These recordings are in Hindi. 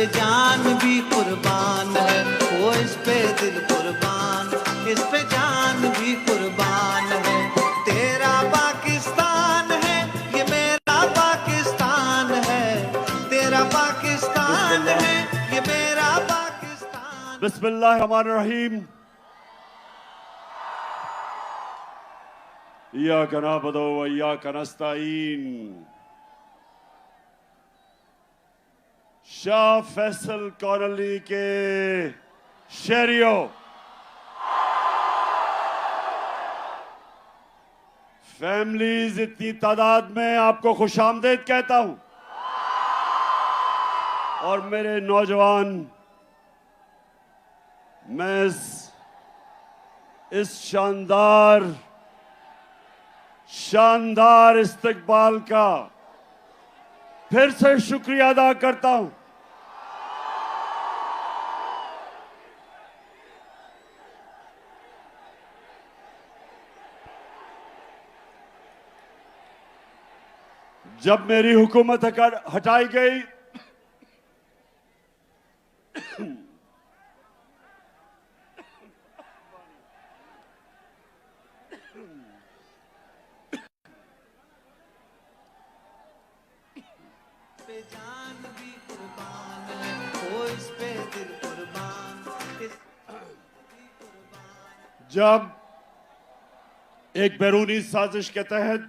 पे जान भी कुर्बान है, वो इस पे दिल कुर्बान, इस पे जान भी कुर्बान है। तेरा पाकिस्तान है, ये मेरा पाकिस्तान है, तेरा पाकिस्तान है, ये मेरा पाकिस्तान। बिस्मिल्लाहिर्रहमानिर्रहीम। इय्याका नअबुदु व इय्याका नस्तईन। शाह फैसल कॉलोनी के शहरियों, फैमिलीज, इतनी तादाद में आपको खुशामदीद कहता हूं। और मेरे नौजवान, मैं इस शानदार इस्तकबाल का फिर से शुक्रिया अदा करता हूं। जब मेरी हुकूमत हटाई गई, पे जान भी कुर्बान है, वो इस पे दिल कुर्बान, इस जब एक बैरूनी साजिश के तहत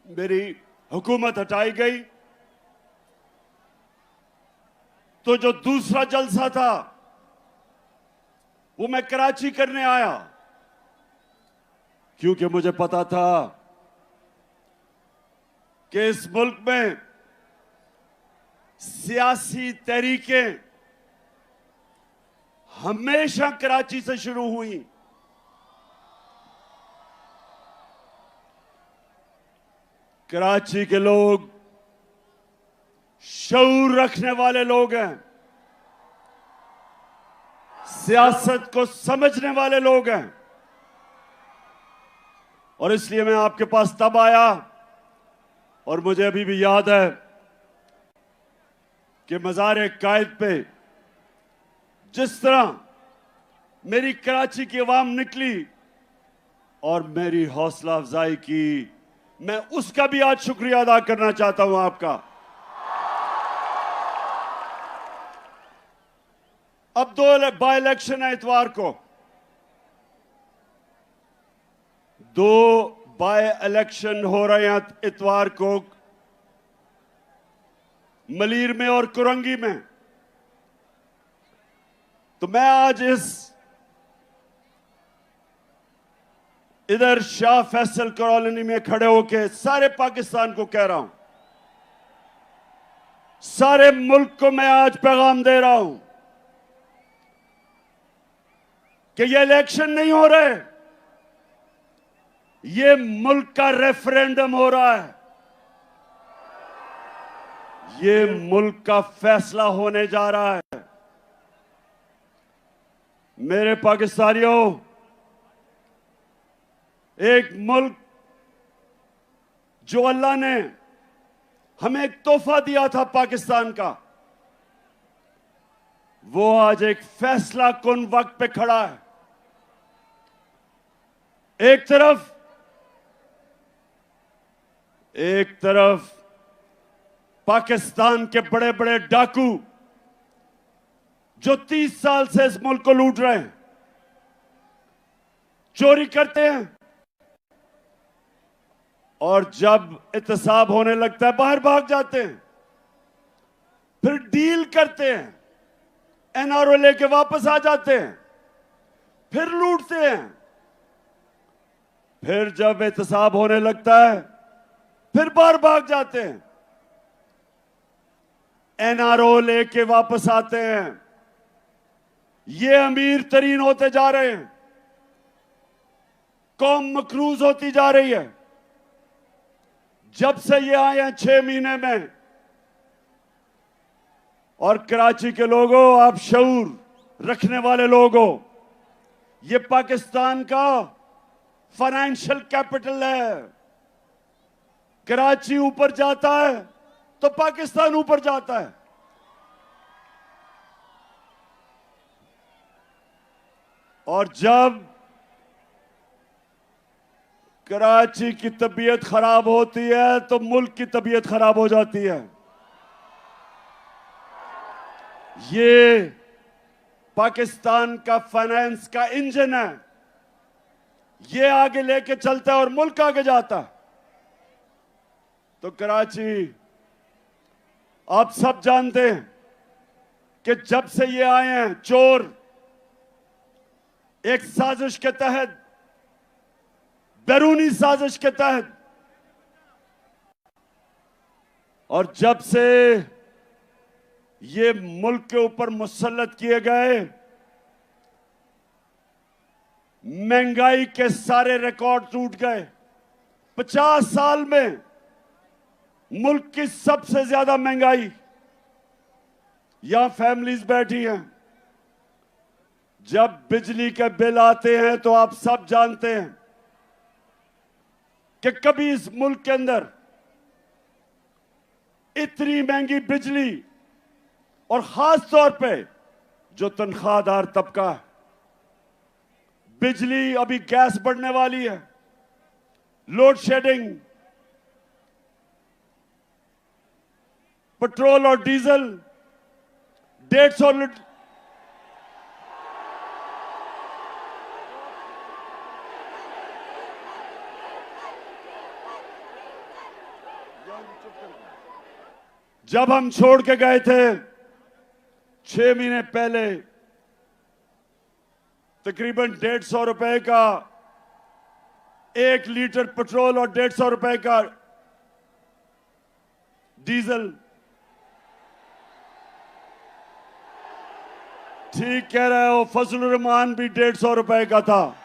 मेरी हुकूमत हटाई गई, तो जो दूसरा जलसा था वो मैं कराची करने आया, क्योंकि मुझे पता था कि इस मुल्क में सियासी तहरीकें हमेशा कराची से शुरू हुई। कराची के लोग शऊर रखने वाले लोग हैं, सियासत को समझने वाले लोग हैं, और इसलिए मैं आपके पास तब आया। और मुझे अभी भी याद है कि मज़ार कायद पे जिस तरह मेरी कराची की आवाम निकली और मेरी हौसला अफजाई की, मैं उसका भी आज शुक्रिया अदा करना चाहता हूं आपका। अब 2 बाय इलेक्शन है इतवार को, 2 बाय इलेक्शन हो रहे हैं इतवार को, मलीर में और कुरंगी में। तो मैं आज इधर शाह फैसल कॉलोनी में खड़े होकर सारे पाकिस्तान को कह रहा हूं, सारे मुल्क को मैं आज पैगाम दे रहा हूं कि ये इलेक्शन नहीं हो रहे, ये मुल्क का रेफरेंडम हो रहा है। ये मुल्क का फैसला होने जा रहा है। मेरे पाकिस्तानियों, एक मुल्क जो अल्लाह ने हमें एक तोहफा दिया था पाकिस्तान का, वो आज एक फैसला कुन वक्त पे खड़ा है। एक तरफ पाकिस्तान के बड़े बड़े डाकू जो 30 साल से इस मुल्क को लूट रहे हैं, चोरी करते हैं, और जब एहतसाब होने लगता है बाहर भाग जाते हैं, फिर डील करते हैं, एनआरओ लेके वापस आ जाते हैं, फिर लूटते हैं, फिर जब एहतसाब होने लगता है फिर बाहर भाग जाते हैं, एनआरओ लेके वापस आते हैं। ये अमीर तरीन होते जा रहे हैं, कौम मकरूज होती जा रही है। जब से ये आए हैं 6 महीने में, और कराची के लोगों, आप शऊर रखने वाले लोगों, ये पाकिस्तान का फाइनेंशियल कैपिटल है। कराची ऊपर जाता है तो पाकिस्तान ऊपर जाता है। और जब कराची की तबीयत खराब होती है तो मुल्क की तबीयत खराब हो जाती है। ये पाकिस्तान का फाइनेंस का इंजन है, ये आगे लेके चलता है और मुल्क आगे जाता है। तो कराची, आप सब जानते हैं कि जब से ये आए हैं चोर, एक साजिश के तहत, बैरूनी साजिश के तहत, और जब से ये मुल्क के ऊपर मुसल्लत किए गए, महंगाई के सारे रिकॉर्ड टूट गए। 50 साल में मुल्क की सबसे ज्यादा महंगाई। यहां फैमिलीज बैठी हैं, जब बिजली के बिल आते हैं तो आप सब जानते हैं कि कभी इस मुल्क के अंदर इतनी महंगी बिजली, और खास तौर पे जो तनख्वाहदार तबका है, बिजली, अभी गैस बढ़ने वाली है, लोड शेडिंग, पेट्रोल और डीजल 150 लीटर, जब हम छोड़ के गए थे 6 महीने पहले, तकरीबन 150 रुपए का 1 लीटर पेट्रोल और 150 रुपए का डीजल। ठीक कह रहे हो, फजलुर रहमान भी 150 रुपए का था।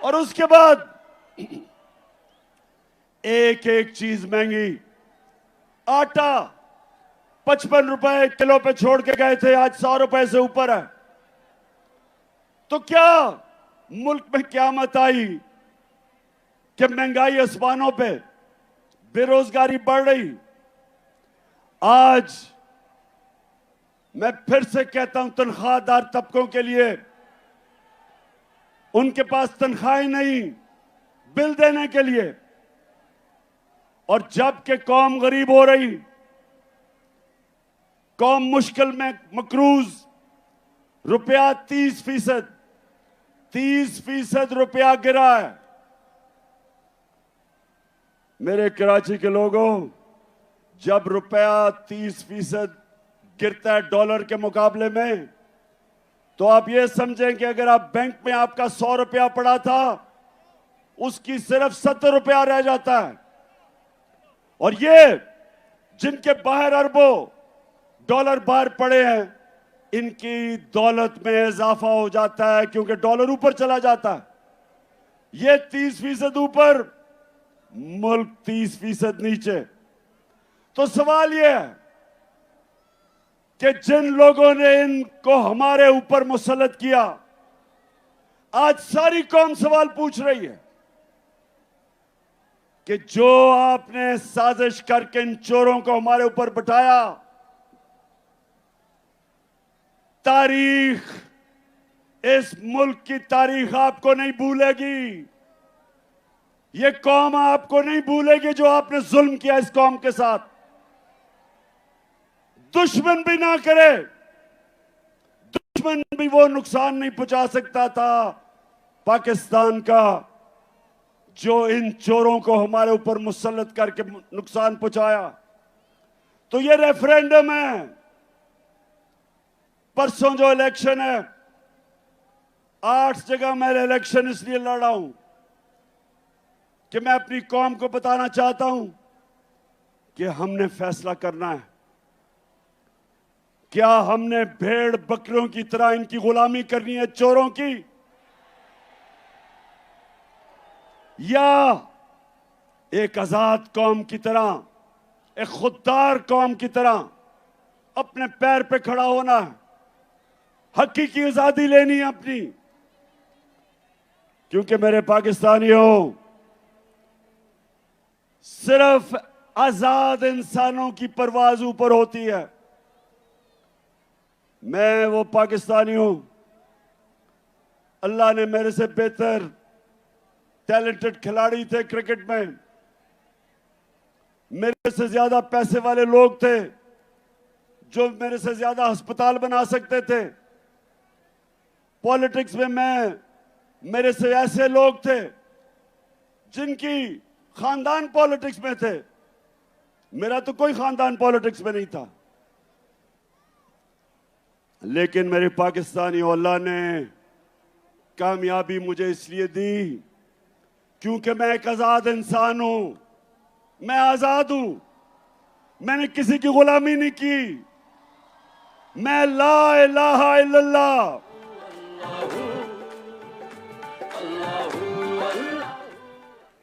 और उसके बाद एक एक चीज महंगी। आटा 55 रुपए किलो पे छोड़ के गए थे, आज 100 रुपए से ऊपर है। तो क्या मुल्क में क़यामत आई कि महंगाई आसमानों पे, बेरोजगारी बढ़ रही। आज मैं फिर से कहता हूं, तनख्वाहदार तबकों के लिए, उनके पास तनख्वाहें नहीं बिल देने के लिए, और जबकि कौम गरीब हो रही, कौम मुश्किल में मकरूज, रुपया 30% रुपया गिरा है। मेरे कराची के लोगों, जब रुपया 30% गिरता है डॉलर के मुकाबले में, तो आप ये समझें कि अगर आप बैंक में आपका 100 रुपया पड़ा था, उसकी सिर्फ 70 रुपया रह जाता है। और ये जिनके बाहर अरबों डॉलर बाहर पड़े हैं, इनकी दौलत में इजाफा हो जाता है, क्योंकि डॉलर ऊपर चला जाता है। ये 30% ऊपर, मुल्क 30% नीचे। तो सवाल यह है कि जिन लोगों ने इनको हमारे ऊपर मुसल्लत किया, आज सारी कौम सवाल पूछ रही है कि जो आपने साजिश करके इन चोरों को हमारे ऊपर बिठाया, तारीख, इस मुल्क की तारीख आपको नहीं भूलेगी। ये कौम आपको नहीं भूलेगी जो आपने जुल्म किया इस कौम के साथ। दुश्मन भी ना करे, दुश्मन भी वो नुकसान नहीं पहुंचा सकता था पाकिस्तान का, जो इन चोरों को हमारे ऊपर मुसल्लत करके नुकसान पहुंचाया। तो ये रेफरेंडम है, परसों जो इलेक्शन है, 8 जगह मैं इलेक्शन इसलिए लड़ा हूं कि मैं अपनी कौम को बताना चाहता हूं कि हमने फैसला करना है। क्या हमने भेड़ बकरियों की तरह इनकी गुलामी करनी है, चोरों की, या एक आजाद कौम की तरह, एक खुददार कौम की तरह अपने पैर पे खड़ा होना है, हकीकी आजादी लेनी है अपनी। क्योंकि मेरे पाकिस्तानियों, सिर्फ आजाद इंसानों की परवाज ऊपर होती है। मैं वो पाकिस्तानी हूं, अल्लाह ने मेरे से बेहतर टैलेंटेड खिलाड़ी थे क्रिकेट में, मेरे से ज्यादा पैसे वाले लोग थे जो मेरे से ज्यादा अस्पताल बना सकते थे। पॉलिटिक्स में मेरे से ऐसे लोग थे जिनकी खानदान पॉलिटिक्स में थे, मेरा तो कोई खानदान पॉलिटिक्स में नहीं था। लेकिन मेरे पाकिस्तानी अल्लाह ने कामयाबी मुझे इसलिए दी क्योंकि मैं एक आजाद इंसान हूं, मैं आजाद हूं, मैंने किसी की गुलामी नहीं की। मैं ला इलाहा इल्लल्लाह,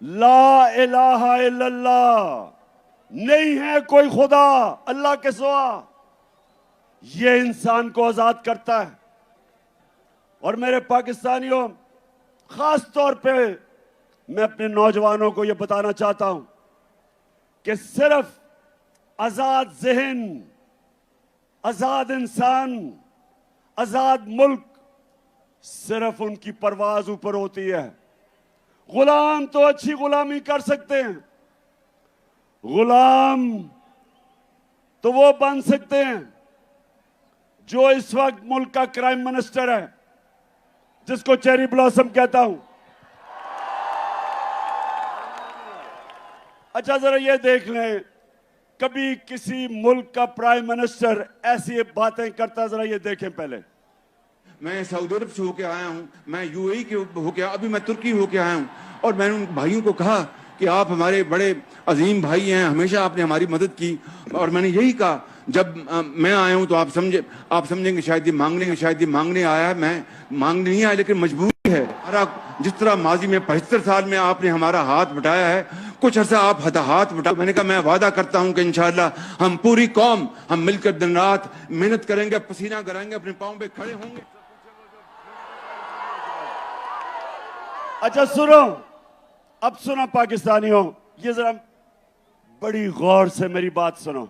ला इलाहा इल्लल्लाह, नहीं है कोई खुदा अल्लाह के सिवा। ये इंसान को आजाद करता है। और मेरे पाकिस्तानियों, खास तौर पे मैं अपने नौजवानों को यह बताना चाहता हूं कि सिर्फ आजाद जहन, आजाद इंसान, आजाद मुल्क, सिर्फ उनकी परवाज ऊपर होती है। गुलाम तो अच्छी गुलामी कर सकते हैं, गुलाम तो वो बन सकते हैं जो इस वक्त मुल्क का क्राइम मिनिस्टर है, जिसको चेरी ब्लॉसम कहता हूं। अच्छा, जरा ये देख लें, कभी किसी मुल्क का प्राइम मिनिस्टर ऐसी बातें करता, जरा ये देखें पहले। मैं सऊदी अरब से होके आया हूँ, मैं यूएई के होके, अभी मैं तुर्की होके आया हूँ, और मैंने उन भाइयों को कहा कि आप हमारे बड़े अजीम भाई हैं, हमेशा आपने हमारी मदद की। और मैंने यही कहा, जब मैं आया हूँ तो आप समझेंगे शायद ये मांगने आया है। मैं मांगने नहीं आया, लेकिन मजबूरी है। जिस तरह माजी में 75 साल में आपने हमारा हाथ बटाया है, कुछ अर्सा आप हाथ बटा। मैंने कहा मैं वादा करता हूं कि इंशाअल्लाह हम पूरी कौम हम मिलकर दिन रात मेहनत करेंगे, पसीना कराएंगे, अपने पांव पे खड़े होंगे। अच्छा सुनो, अब सुनो पाकिस्तानियों, ये जरा बड़ी गौर से मेरी बात सुनो।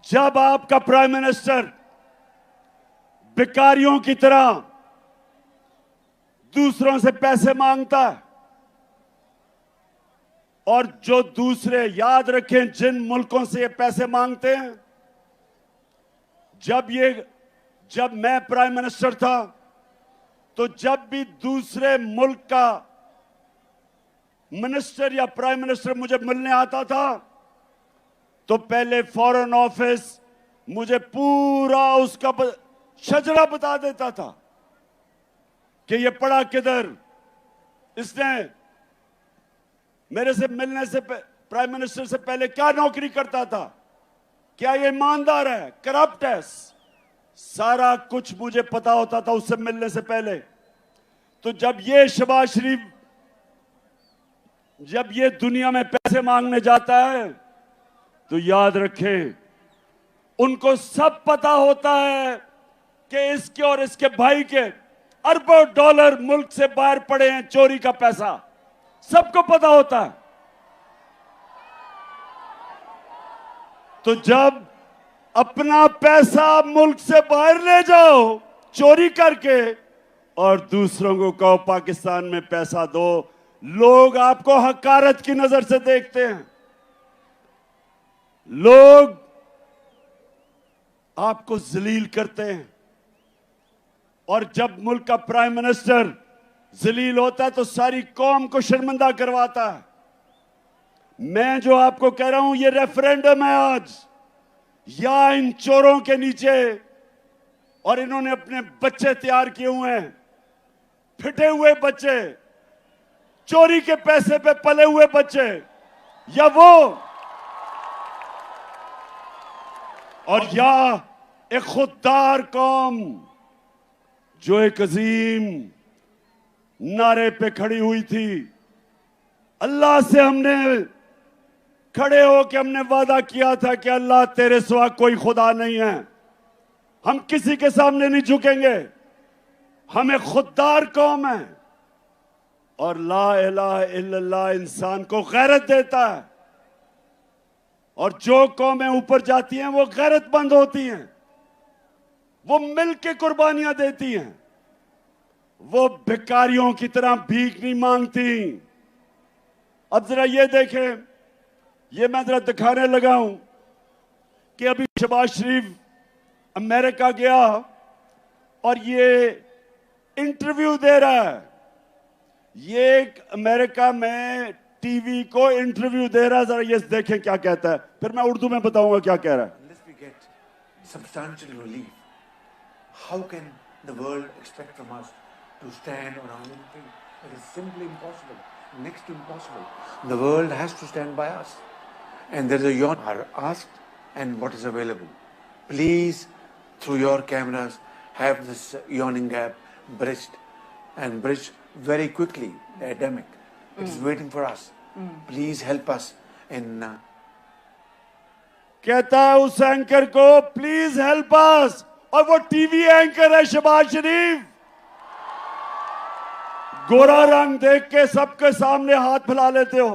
जब आपका प्राइम मिनिस्टर भिखारियों की तरह दूसरों से पैसे मांगता है, और जो दूसरे, याद रखें जिन मुल्कों से ये पैसे मांगते हैं, जब मैं प्राइम मिनिस्टर था तो जब भी दूसरे मुल्क का मिनिस्टर या प्राइम मिनिस्टर मुझे मिलने आता था तो पहले फॉरेन ऑफिस मुझे पूरा उसका शजरा बता देता था कि ये पढ़ा किधर, इसने मेरे से मिलने से प्राइम मिनिस्टर से पहले क्या नौकरी करता था, क्या ये ईमानदार है, करप्ट है, सारा कुछ मुझे पता होता था उससे मिलने से पहले। तो जब ये शहबाज शरीफ जब ये दुनिया में पैसे मांगने जाता है तो याद रखें, उनको सब पता होता है कि इसके और इसके भाई के अरबों डॉलर मुल्क से बाहर पड़े हैं, चोरी का पैसा सबको पता होता है। तो जब अपना पैसा मुल्क से बाहर ले जाओ चोरी करके और दूसरों को कहो पाकिस्तान में पैसा दो, लोग आपको हकारत की नजर से देखते हैं, लोग आपको जलील करते हैं। और जब मुल्क का प्राइम मिनिस्टर जलील होता है तो सारी कौम को शर्मिंदा करवाता है। मैं जो आपको कह रहा हूं, ये रेफरेंडम है आज, या इन चोरों के नीचे, और इन्होंने अपने बच्चे तैयार किए हुए हैं, फिटे हुए बच्चे, चोरी के पैसे पे पले हुए बच्चे, या वो, और या एक खुददार कौम जो एक अजीम नारे पे खड़ी हुई थी। अल्लाह से हमने खड़े होकर हमने वादा किया था कि अल्लाह तेरे सिवा कोई खुदा नहीं है, हम किसी के सामने नहीं झुकेंगे, हम एक खुददार कौम है। और ला इलाहा इल्लल्लाह इंसान को गैरत देता है। और जो कौमें ऊपर जाती हैं वो गैरतमंद होती हैं, वो मिल के कुर्बानियां देती हैं, वो भिखारियों की तरह भीख नहीं मांगती। अब जरा ये देखें, ये मैं जरा दिखाने लगा हूं कि अभी शहबाज शरीफ अमेरिका गया और ये इंटरव्यू दे रहा है। ये अमेरिका में टीवी को इंटरव्यू दे रहा है, जरा ये देखें क्या कहता है, फिर मैं उर्दू में बताऊंगा क्या कह रहा है। Unless we get substantial relief, how can the world expect from us to stand on our own feet? It is simply impossible, next to impossible. The world has to stand by us. And there is a yawn are asked and what is available. Please, through your cameras, have this yawning gap bridged and bridged very quickly. The epidemic. It's waiting for us. Please help us in कहता है उस एंकर को प्लीज हेल्प अस, और वो टीवी एंकर है शहबाज शरीफ। गोरा रंग देख के सबके सामने हाथ फैला लेते हो।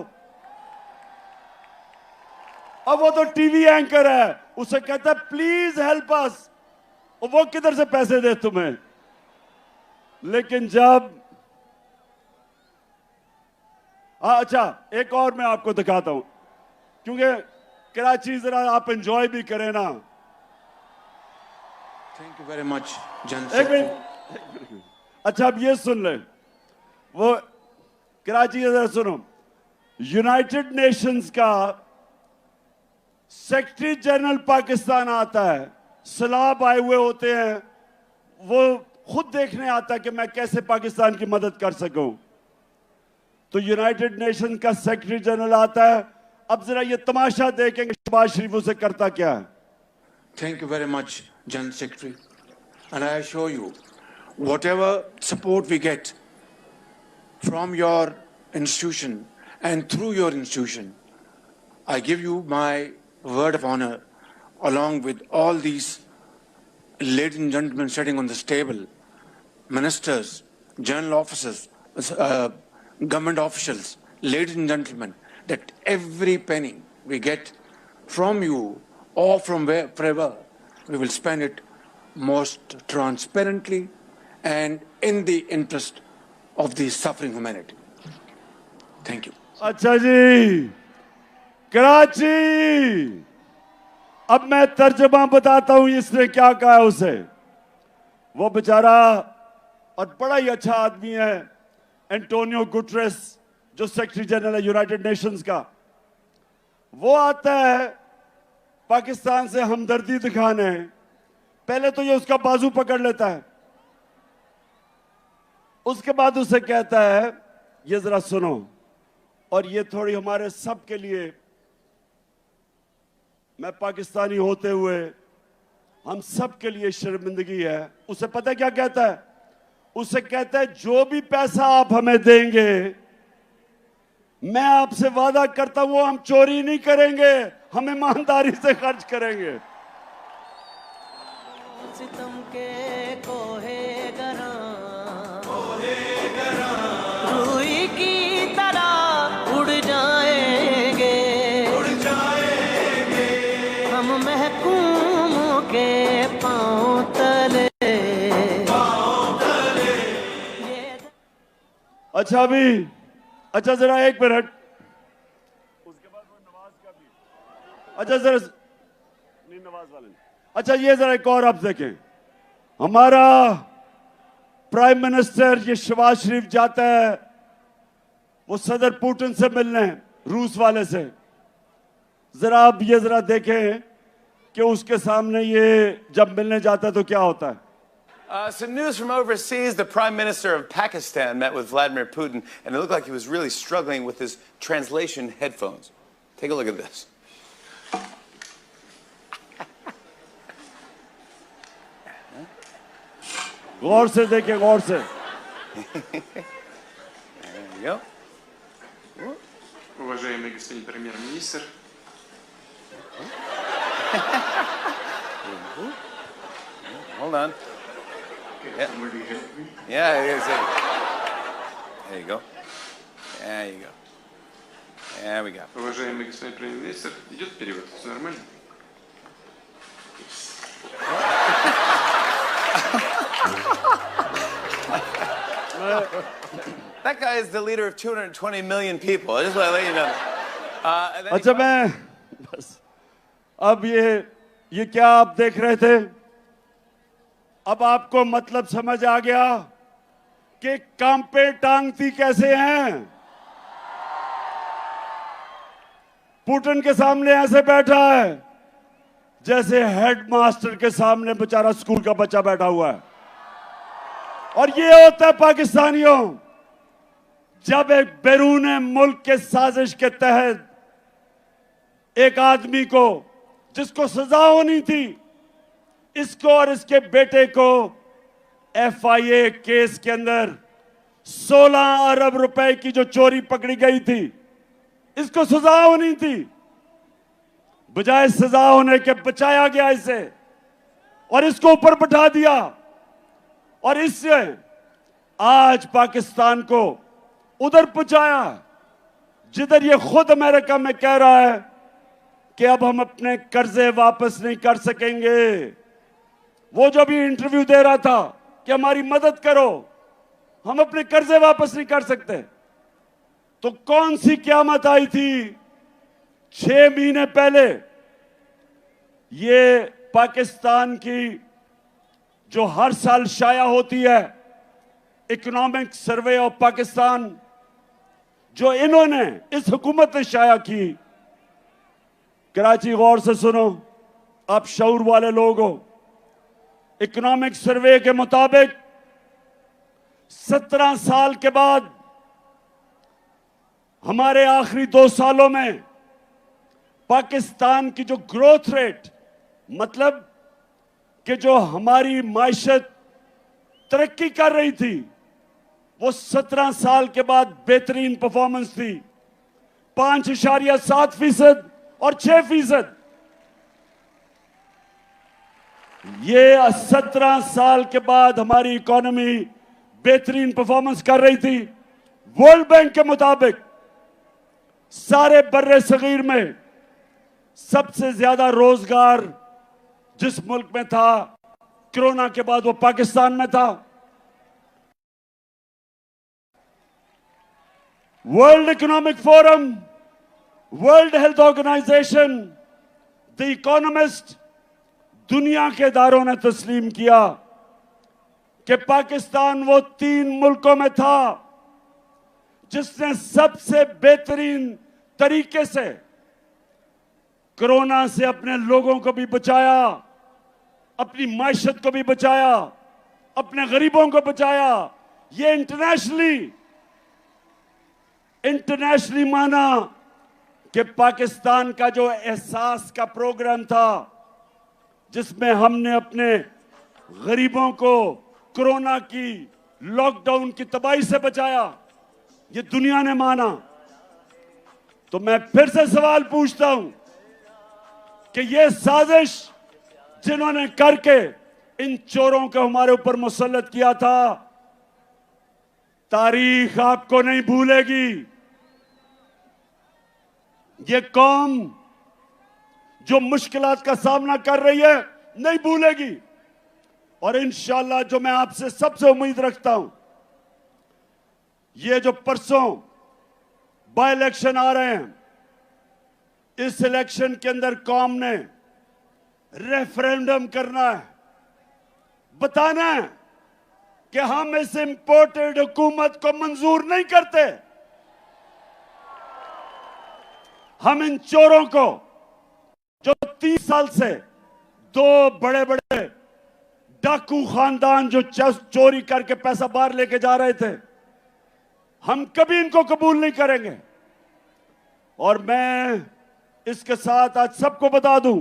अब वो तो टीवी एंकर है, उसे कहता है प्लीज हेल्प अस, और वो किधर से पैसे दे तुम्हें। लेकिन जब अच्छा, एक और मैं आपको दिखाता हूं, क्योंकि कराची जरा आप एंजॉय भी करें ना। Thank you very much, Jan एक Secretary. मिनट, अच्छा अब ये सुन ले, वो कराची जरा सुनो। यूनाइटेड नेशंस का सेक्रेटरी जनरल पाकिस्तान आता है, सलाब आए हुए होते हैं, वो खुद देखने आता है कि मैं कैसे पाकिस्तान की मदद कर सकूं। तो यूनाइटेड नेशन का सेक्रेटरी जनरल आता है। अब जरा ये तमाशा देखेंगे शहबाज शरीफ उसे करता क्या है। Thank you very much, Jan Secretary. And I assure you, whatever support we get from your institution and through your institution, I give you my word of honor, along with all these ladies and gentlemen sitting on this table, ministers, general officers, government officials, ladies and gentlemen, that every penny we get from you or from wherever, we will spend it most transparently and in the interest of the suffering humanity. Thank you. अच्छा जी, कराची, अब मैं तर्जमा बताता हूं इसने क्या कहा उसे। वो बेचारा और बड़ा ही अच्छा आदमी है एंटोनियो गुटरेस, जो सेक्रेटरी जनरल है यूनाइटेड नेशंस का। वो आता है पाकिस्तान से हमदर्दी दिखाने, पहले तो ये उसका बाजू पकड़ लेता है, उसके बाद उसे कहता है ये जरा सुनो, और ये थोड़ी हमारे सब के लिए, मैं पाकिस्तानी होते हुए हम सब के लिए शर्मिंदगी है। उसे पता है क्या कहता है? उसे कहता है जो भी पैसा आप हमें देंगे, मैं आपसे वादा करता हूं वो हम चोरी नहीं करेंगे, हम ईमानदारी से खर्च करेंगे। सितम के कोहे गरा रूई की तरह उड़ जाएंगे हम महकूमों के पांव तले। अच्छा भी, अच्छा जरा एक मिनट, उसके बाद वो नवाज का भी, अच्छा जरा नहीं नवाज वाले, अच्छा ये जरा एक और आप देखें, हमारा प्राइम मिनिस्टर ये शहबाज शरीफ जाता है वो सदर पुतिन से मिलने, रूस वाले से। जरा आप ये जरा देखें कि उसके सामने ये जब मिलने जाता है तो क्या होता है। Some news from overseas. The Prime Minister of Pakistan met with Vladimir Putin, and it looked like he was really struggling with his translation headphones. Take a look at this. गौर से देखें, गौर से। There you go. Уважаемый господин премьер-министр, Hold on. somebody help me. Yeah, there you go. There you go. There we go. Уважаемый господин премьер-министр, идет перевод? Все нормально? That guy is the leader of 220 million people. I just want to let you know. And then he अच्छा मैं बस अब ये क्या आप देख रहे थे? अब आपको मतलब समझ आ गया कि कांपे टांगती कैसे हैं? पुतिन के सामने ऐसे बैठा है जैसे हेडमास्टर के सामने बेचारा स्कूल का बच्चा बैठा हुआ है। और ये होता है पाकिस्तानियों, जब एक बैरून मुल्क के साजिश के तहत एक आदमी को जिसको सजा होनी थी, इसको और इसके बेटे को FIA केस के अंदर 16 अरब रुपए की जो चोरी पकड़ी गई थी, इसको सजा होनी थी, बजाय सजा होने के बचाया गया इसे और इसको ऊपर बैठा दिया। और इससे आज पाकिस्तान को उधर पहुंचाया जिधर ये खुद अमेरिका में कह रहा है कि अब हम अपने कर्जे वापस नहीं कर सकेंगे। वो जो भी इंटरव्यू दे रहा था कि हमारी मदद करो, हम अपने कर्जे वापस नहीं कर सकते। तो कौन सी क़यामत आई थी 6 महीने पहले? ये पाकिस्तान की जो हर साल शाया होती है इकोनॉमिक सर्वे ऑफ पाकिस्तान, जो इन्होंने इस हुकूमत ने शाया की। कराची गौर से सुनो, आप शऊर वाले लोग हो। इकोनॉमिक सर्वे के मुताबिक 17 साल के बाद हमारे आखिरी 2 सालों में पाकिस्तान की जो ग्रोथ रेट, मतलब कि जो हमारी माइशत तरक्की कर रही थी, वो 17 साल के बाद बेहतरीन परफॉर्मेंस थी। 5.7% और 6%। ये 17 साल के बाद हमारी इकोनॉमी बेहतरीन परफॉर्मेंस कर रही थी। वर्ल्ड बैंक के मुताबिक सारे बर्रे सगीर में सबसे ज्यादा रोजगार जिस मुल्क में था कोरोना के बाद, वो पाकिस्तान में था। World Economic Forum, World Health Organization, the Economist, दुनिया के इदारों ने तस्लीम किया कि पाकिस्तान वो 3 मुल्कों में था जिसने सबसे बेहतरीन तरीके से कोरोना से अपने लोगों को भी बचाया, अपनी माइशत को भी बचाया, अपने गरीबों को बचाया। ये इंटरनेशनली माना कि पाकिस्तान का जो एहसास का प्रोग्राम था जिसमें हमने अपने गरीबों को कोरोना की लॉकडाउन की तबाही से बचाया, ये दुनिया ने माना। तो मैं फिर से सवाल पूछता हूं कि ये साजिश जिन्होंने करके इन चोरों को हमारे ऊपर मुसल्लत किया था, तारीख आपको नहीं भूलेगी। ये कौम जो मुश्किलात का सामना कर रही है नहीं भूलेगी। और इंशाअल्लाह जो मैं आपसे सबसे उम्मीद रखता हूं, ये जो परसों बाय इलेक्शन आ रहे हैं, इस इलेक्शन के अंदर कौम ने रेफरेंडम करना है, बताना है कि हम इस इंपोर्टेड हुकूमत को मंजूर नहीं करते। हम इन चोरों को जो 30 साल से 2 बड़े बड़े डाकू खानदान जो चोरी करके पैसा बाहर लेके जा रहे थे, हम कभी इनको कबूल नहीं करेंगे। और मैं इसके साथ आज सबको बता दूं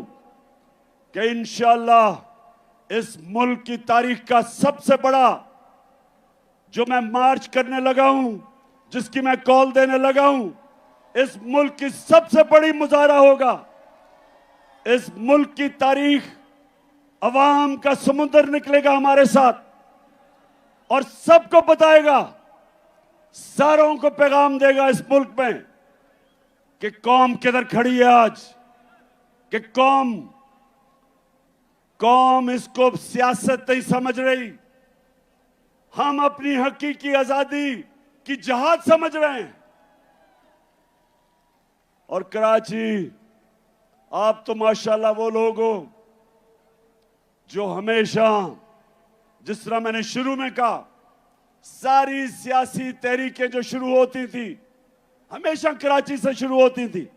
कि इंशाअल्लाह इस मुल्क की तारीख का सबसे बड़ा जो मैं मार्च करने लगा हूं, जिसकी मैं कॉल देने लगा हूं, इस मुल्क की सबसे बड़ी मुजाहरा होगा। इस मुल्क की तारीख, अवाम का समुंदर निकलेगा हमारे साथ और सबको बताएगा सारों को पैगाम देगा इस मुल्क में कि कौम किधर खड़ी है आज, कि कौम इसको सियासत नहीं समझ रही, हम अपनी हकीकी आजादी की जहाद समझ रहे हैं। और कराची, आप तो माशाल्लाह वो लोग हो जो हमेशा, जिस तरह मैंने शुरू में कहा, सारी सियासी तहरीकें जो शुरू होती थी हमेशा कराची से शुरू होती थी।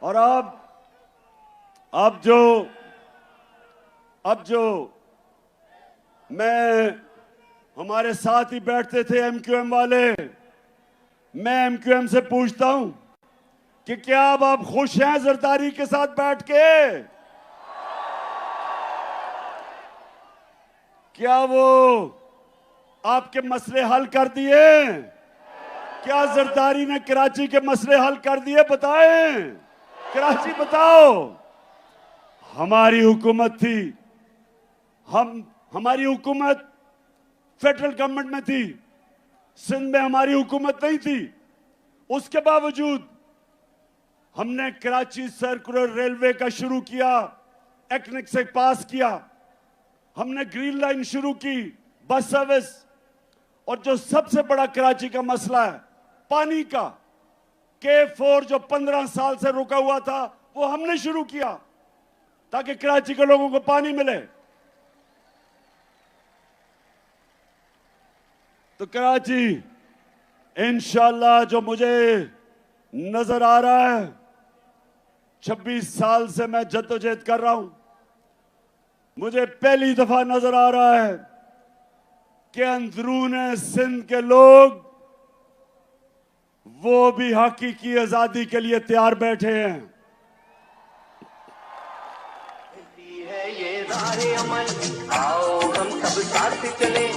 और अब जो मैं, हमारे साथ ही बैठते थे एमक्यूएम वाले, मैं एमक्यूएम से पूछता हूं कि क्या अब आप खुश हैं जरदारी के साथ बैठ के? क्या वो आपके मसले हल कर दिए? क्या जरदारी ने कराची के मसले हल कर दिए? बताएं, कराची बताओ। हमारी हुकूमत थी, हमारी हुकूमत फेडरल गवर्नमेंट में थी, सिंध में हमारी हुकूमत नहीं थी। उसके बावजूद हमने कराची सर्कुलर रेलवे का शुरू किया, एक्निक से पास किया, हमने ग्रीन लाइन शुरू की, बस सर्विस। और जो सबसे बड़ा कराची का मसला है पानी का, K4 जो 15 साल से रुका हुआ था, वो हमने शुरू किया ताकि कराची के लोगों को पानी मिले। तो कराची इंशाल्लाह, जो मुझे नजर आ रहा है, 26 साल से मैं जद्दोजहद कर रहा हूं, मुझे पहली दफा नजर आ रहा है कि अंदरून सिंध के लोग वो भी हकीकी आजादी के लिए तैयार बैठे हैं। है ये राहे अमल, आओ हम सब साथ चले,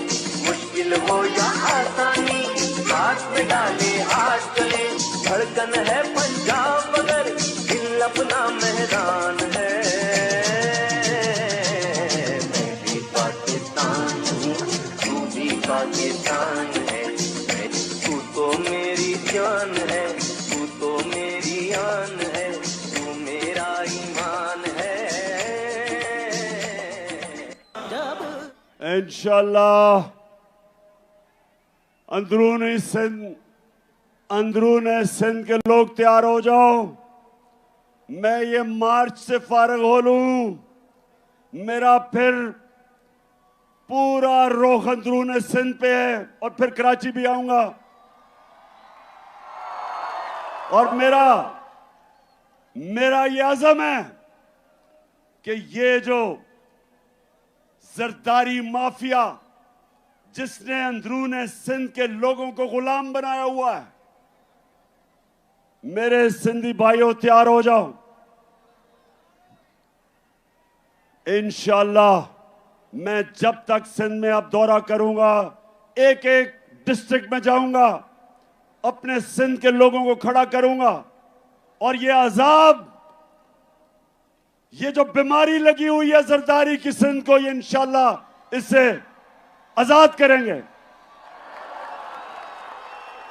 मुश्किल हो या आसानी, साथ में डाले हाथ चले। धड़कन है पंजाब मगर दिल अपना मैदान है। मैं भी पाकिस्तान हूँ, तू भी पाकिस्तान है। तू तो मेरी जान है, तू तो मेरी आन है, तू मेरा ईमान है। इंशाल्लाह अंदरून सिंध के लोग तैयार हो जाओ। मैं ये मार्च से फारग हो लूं, मेरा फिर पूरा रुख अंदरून सिंध पे है, और फिर कराची भी आऊंगा। और मेरा ये अज़म है कि ये जो जरदारी माफिया जिसने अंदरून सिंध के लोगों को गुलाम बनाया हुआ है, मेरे सिंधी भाइयों तैयार हो जाओ। इंशाल्लाह मैं जब तक सिंध में अब दौरा करूंगा, एक एक डिस्ट्रिक्ट में जाऊंगा, अपने सिंध के लोगों को खड़ा करूंगा, और ये अजाब, ये जो बीमारी लगी हुई है जरदारी की सिंध को, ये इंशाल्लाह इससे आजाद करेंगे।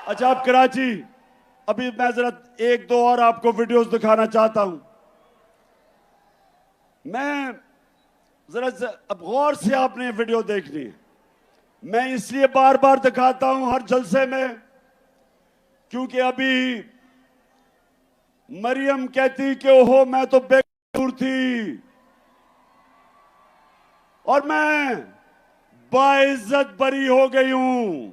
अच्छा, आप कराची, अभी मैं जरा एक दो और आपको वीडियोस दिखाना चाहता हूं। मैं जरा अब गौर से आपने वीडियो देखनी है। मैं इसलिए बार बार दिखाता हूं हर जलसे में, क्योंकि अभी मरियम कहती कि ओहो मैं तो बेकसूर थी, और मैं बाइज्जत बरी हो गई हूं।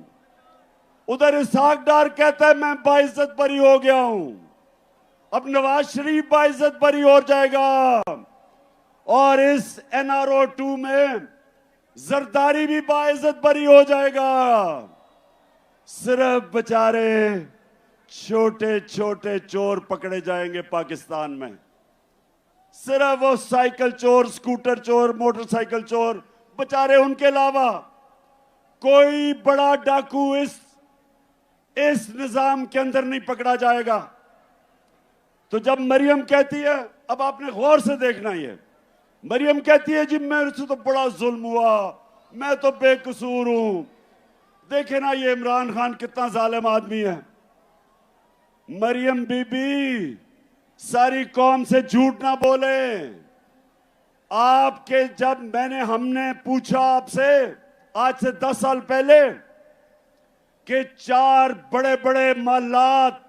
उधर इसहाक डार कहता है मैं बाइज्जत बरी हो गया हूं। अब नवाज शरीफ बाइज्जत बरी हो जाएगा, और इस NRO 2 में जरदारी भी बाइज्जत बरी हो जाएगा। सिर्फ बेचारे छोटे छोटे चोर पकड़े जाएंगे पाकिस्तान में। सिर्फ वो साइकिल चोर, स्कूटर चोर, मोटरसाइकिल चोर बेचारे, उनके अलावा कोई बड़ा डाकू इस निजाम के अंदर नहीं पकड़ा जाएगा। तो जब मरियम कहती है, अब आपने गौर से देखना, ये मरियम कहती है जी मेरे से तो बड़ा जुल्म हुआ, मैं तो बेकसूर हूं। देखे ना ये इमरान खान कितना जालिम आदमी है। मरियम बीबी सारी कौम से झूठ ना बोले। आपके जब हमने पूछा आपसे आज से 10 साल पहले कि 4 बड़े बड़े महलात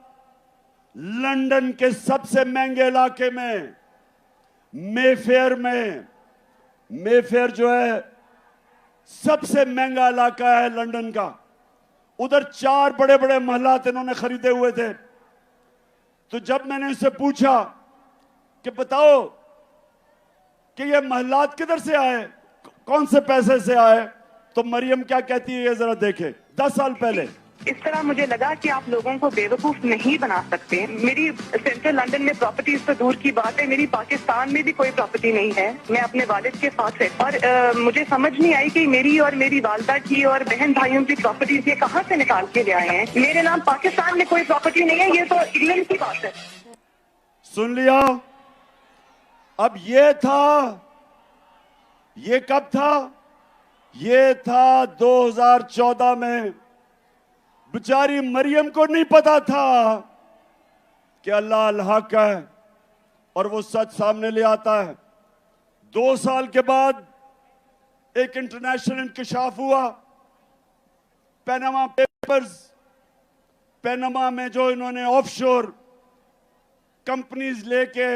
लंदन के सबसे महंगे इलाके में मेफेयर में, मेफेयर जो है सबसे महंगा इलाका है लंदन का, उधर 4 बड़े बड़े महलात इन्होंने खरीदे हुए थे। तो जब मैंने इससे पूछा कि बताओ कि ये महलात किधर से आए, कौन से पैसे से आए, तो मरियम क्या कहती है ये जरा देखे। 10 साल पहले इस तरह मुझे लगा कि आप लोगों को बेवकूफ नहीं बना सकते। मेरी सेंट्रल लंदन में प्रॉपर्टीज तो दूर की बात है, मेरी पाकिस्तान में भी कोई प्रॉपर्टी नहीं है। मैं अपने वालिद के साथ है और मुझे समझ नहीं आई कि मेरी और मेरी वालदा की और बहन भाइयों की प्रॉपर्टीज ये कहाँ से निकाल के ले आए हैं। मेरे नाम पाकिस्तान में कोई प्रॉपर्टी नहीं है, ये तो इंग्लैंड की बात है। सुन लिया। अब ये था, ये कब था? ये था 2014 में। बेचारी मरियम को नहीं पता था कि अल्लाह अल हक है और वो सच सामने ले आता है। 2 साल के बाद एक इंटरनेशनल इंकशाफ हुआ, पैनामा पेपर्स। पैनामा में जो इन्होंने ऑफशोर कंपनीज लेके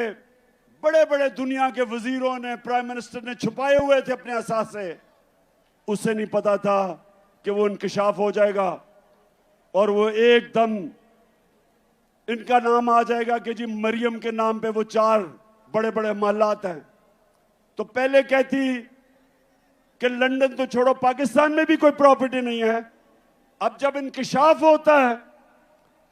बड़े बड़े दुनिया के वजीरों ने, प्राइम मिनिस्टर ने छुपाए हुए थे अपने असासे, उसे नहीं पता था कि वो इंकशाफ हो जाएगा और वो एकदम इनका नाम आ जाएगा कि जी मरियम के नाम पे वो 4 बड़े बड़े महलात हैं। तो पहले कहती कि लंदन तो छोड़ो, पाकिस्तान में भी कोई प्रॉपर्टी नहीं है। अब जब इंकशाफ होता है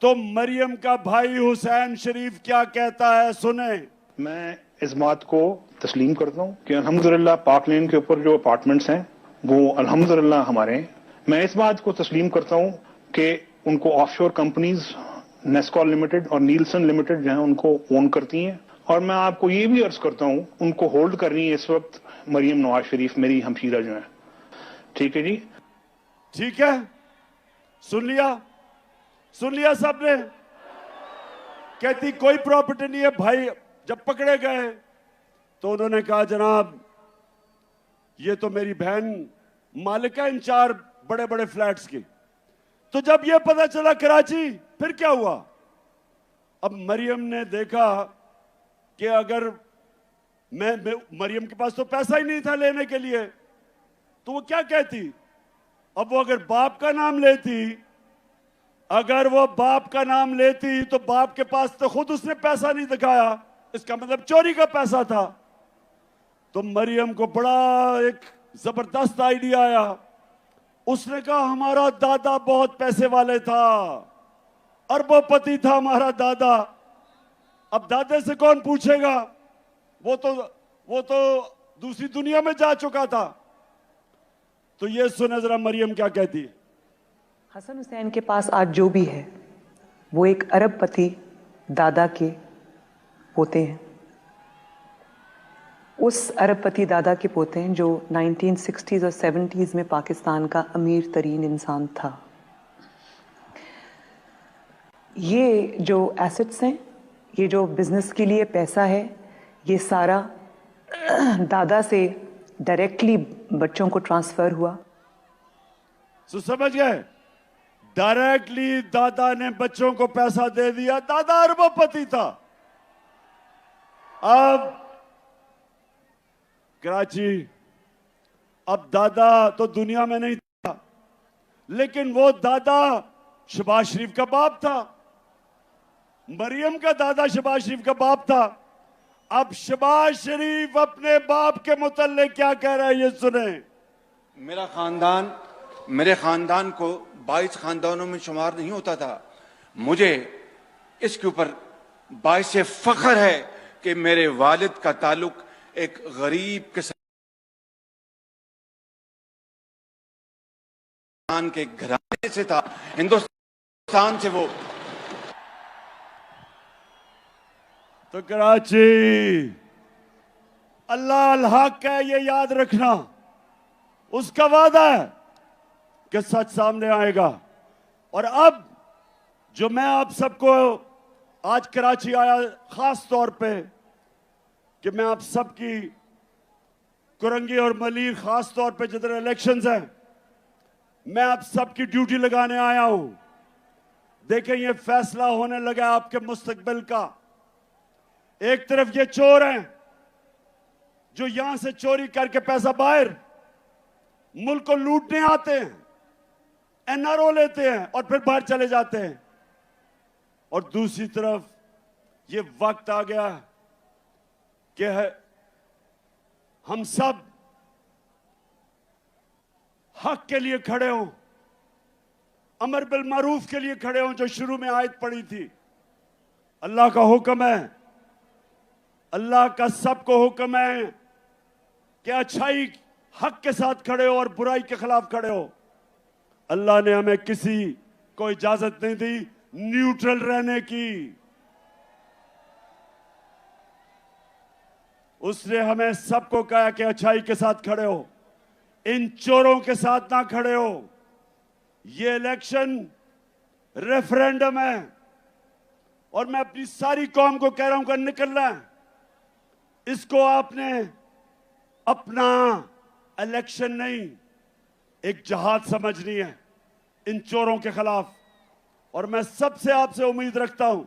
तो मरियम का भाई हुसैन शरीफ क्या कहता है, सुने। मैं इस बात को तस्लीम करता हूँ कि अल्हम्दुलिल्लाह पाक लेन के ऊपर जो अपार्टमेंट्स हैं वो अल्हम्दुलिल्लाह हमारे हैं। मैं इस बात को तस्लीम करता हूँ कि उनको ऑफशोर कंपनीज नेस्कॉल लिमिटेड और नीलसन लिमिटेड जो है उनको ओन करती हैं। और मैं आपको ये भी अर्ज करता हूँ उनको होल्ड कर रही है इस वक्त मरियम नवाज शरीफ, मेरी हमशीरा जो है। ठीक है जी, ठीक है, सुन लिया सबने। कहती कोई प्रॉपर्टी नहीं है। भाई जब पकड़े गए तो उन्होंने कहा जनाब ये तो मेरी बहन मालिक है इन 4 बड़े बड़े फ्लैट्स की। तो जब ये पता चला कराची, फिर क्या हुआ? अब मरियम ने देखा कि अगर मरियम के पास तो पैसा ही नहीं था लेने के लिए, तो वो क्या कहती? अब वो अगर बाप का नाम लेती तो बाप के पास तो खुद उसने पैसा नहीं दिखाया, इसका मतलब चोरी का पैसा था। तो मरियम को बड़ा एक जबरदस्त आइडिया आया। उसने कहा हमारा दादा बहुत पैसे वाले था, अरबोपति था हमारा दादा। अब दादे से कौन पूछेगा, वो तो दूसरी दुनिया में जा चुका था। तो ये सुने जरा मरियम क्या कहती है। हसन हुसैन के पास आज जो भी है वो एक अरबपति दादा के पोते हैं। उस अरबपति दादा के पोते हैं जो 1960s और 70s में पाकिस्तान का अमीर तरीन इंसान था। ये जो एसेट्स हैं, ये जो बिजनेस के लिए पैसा है, ये सारा दादा से डायरेक्टली बच्चों को ट्रांसफर हुआ। तो समझ गए, डायरेक्टली दादा ने बच्चों को पैसा दे दिया। दादा अरबपति था। अब कराची, अब दादा तो दुनिया में नहीं था, लेकिन वो दादा शहबाज शरीफ का बाप था। मरियम का दादा शहबाज शरीफ का बाप था। अब शहबाज शरीफ अपने बाप के मुतल्लिक क्या कह रहा है, ये सुने। मेरे खानदान को 22 खानदानों में शुमार नहीं होता था। मुझे इसके ऊपर बाइस से फख्र है कि मेरे वालिद का ताल्लुक एक गरीब किसान के घराने से था, हिंदुस्तान से। वो तो कराची अल्लाह अल हक है, ये याद रखना। उसका वादा है कि सच सामने आएगा। और अब जो मैं आप सबको आज कराची आया खास तौर पे कि मैं आप सबकी कुरंगी और मलीर खास तौर पे जिधर इलेक्शंस हैं, मैं आप सबकी ड्यूटी लगाने आया हूं। देखें, ये फैसला होने लगा आपके मुस्तकबिल का। एक तरफ ये चोर हैं जो यहां से चोरी करके पैसा बाहर मुल्क को लूटने आते हैं, एनआरओ लेते हैं और फिर बाहर चले जाते हैं। और दूसरी तरफ ये वक्त आ गया कि हम सब हक के लिए खड़े हों, अमर बिल मारूफ के लिए खड़े हों, जो शुरू में आयत पड़ी थी। अल्लाह का हुक्म है, अल्लाह का सबको हुक्म है कि अच्छाई हक के साथ खड़े हो और बुराई के खिलाफ खड़े हो। अल्लाह ने हमें किसी को इजाजत नहीं दी न्यूट्रल रहने की। उसने हमें सबको कहा कि अच्छाई के साथ खड़े हो, इन चोरों के साथ ना खड़े हो। ये इलेक्शन रेफरेंडम है और मैं अपनी सारी कौम को कह रहा हूं कि निकलना है। इसको आपने अपना इलेक्शन नहीं, एक जहाद समझनी है इन चोरों के खिलाफ। और मैं सबसे आपसे उम्मीद रखता हूं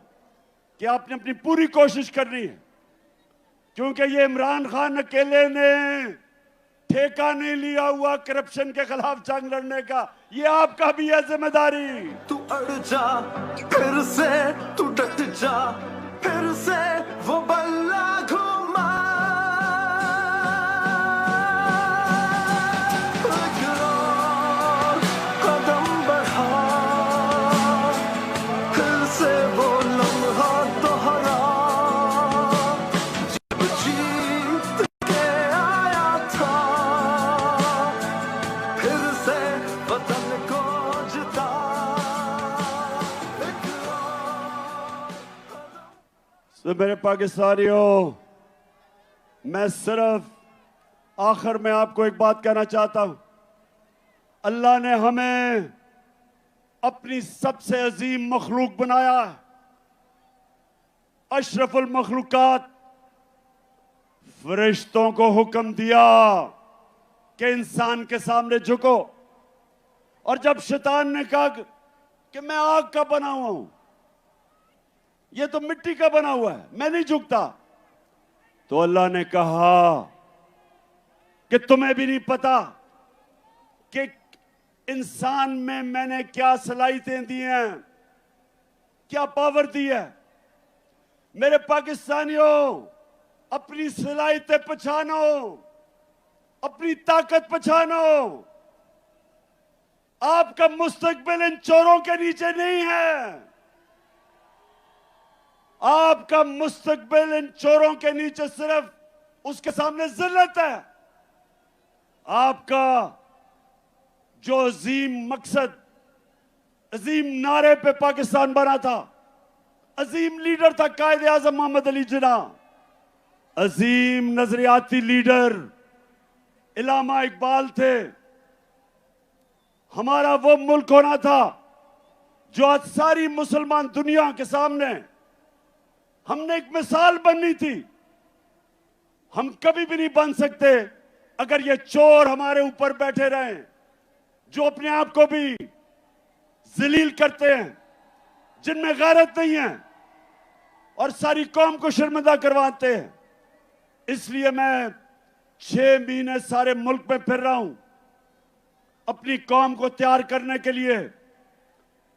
कि आपने अपनी पूरी कोशिश करनी है, क्योंकि ये इमरान खान अकेले ने ठेका नहीं लिया हुआ करप्शन के खिलाफ जंग लड़ने का, ये आपका भी है जिम्मेदारी। तू अड़ जा फिर से, तू डट जा फिर से, वो बल्ला घुमा। कदम बढ़ा फिर से, वो लम्हा दोहरा जब जीत के आया था, फिर से वतन को जिता। तो मेरे पाकिस्तानियों, मैं सिर्फ आखिर में आपको एक बात कहना चाहता हूं। अल्लाह ने हमें अपनी सबसे अजीम मखलूक बनाया, अशरफुल मखलूकात। फरिश्तों को हुक्म दिया कि इंसान के सामने झुको, और जब शैतान ने कहा कि मैं आग का बना हुआ हूं, ये तो मिट्टी का बना हुआ है, मैं नहीं झुकता, तो अल्लाह ने कहा कि तुम्हें भी नहीं पता कि इंसान में मैंने क्या सलाहियतें दी हैं, क्या पावर दी है। मेरे पाकिस्तानियों, अपनी सलाहियतें पहचानो, अपनी ताकत पहचानो। आपका मुस्तकबिल इन चोरों के नीचे नहीं है। आपका मुस्तकबिल इन चोरों के नीचे सिर्फ उसके सामने जिल्लत है। आपका जो अजीम मकसद, अजीम नारे पे पाकिस्तान बना था, अजीम लीडर था कायदे आजम मोहम्मद अली जिन्ना, अजीम नजरियाती लीडर इलामा इकबाल थे। हमारा वो मुल्क होना था जो आज सारी मुसलमान दुनिया के सामने हमने एक मिसाल बननी थी। हम कभी भी नहीं बन सकते अगर ये चोर हमारे ऊपर बैठे रहें, जो अपने आप को भी जलील करते हैं, जिनमें गैरत नहीं है और सारी कौम को शर्मिंदा करवाते हैं। इसलिए मैं 6 महीने सारे मुल्क में फिर रहा हूं अपनी कौम को तैयार करने के लिए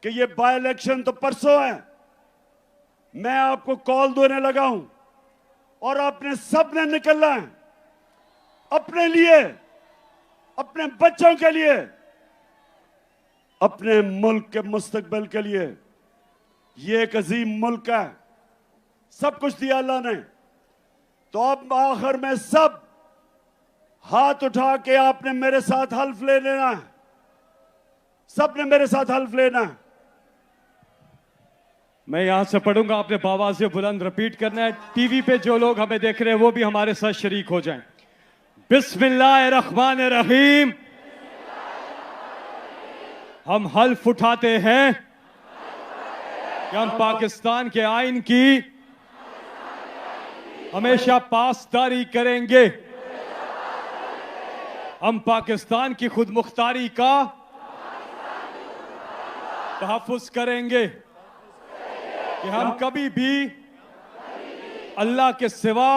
कि ये बाय इलेक्शन तो परसों है। मैं आपको कॉल देने लगा हूं और आपने सब ने निकलना है अपने लिए, अपने बच्चों के लिए, अपने मुल्क के मुस्तकबिल के लिए। ये एक अजीम मुल्क है, सब कुछ दिया अल्लाह ने। तो अब आखिर में सब हाथ उठा के आपने मेरे साथ हल्फ ले लेना है, सबने मेरे साथ हल्फ लेना है। मैं यहां से पढ़ूंगा, आपने बावाज़ से बुलंद रिपीट करना है। टीवी पे जो लोग हमें देख रहे हैं वो भी हमारे साथ शरीक हो जाएं। बिस्मिल्लाहिर्रहमानिर्रहीम, हम हल्फ उठाते हैं कि हम पाकिस्तान के आइन की हमेशा पासदारी करेंगे। हम पाकिस्तान की खुद मुख्तारी का तहफ़्फ़ुज़ करेंगे कि हम कभी भी अल्लाह के सिवा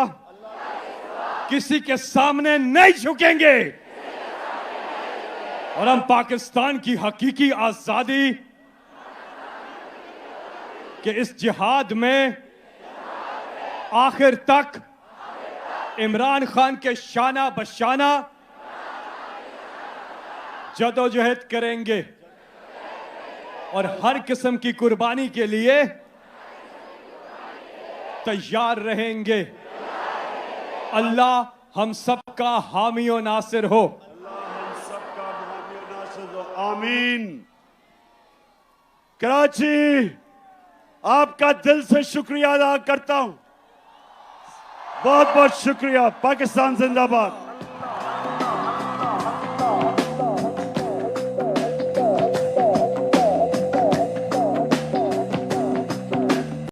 किसी के सामने नहीं झुकेंगे और हम पाकिस्तान की हकीकी आजादी के इस जिहाद में आखिर तक इमरान खान के शाना बशाना जदोजहद करेंगे और हर किस्म की कुर्बानी के लिए तैयार रहेंगे। अल्लाह हम सबका हामी और नासिर हो। आमीन। कराची, आपका दिल से शुक्रिया अदा करता हूं। बहुत बहुत शुक्रिया। पाकिस्तान जिंदाबाद।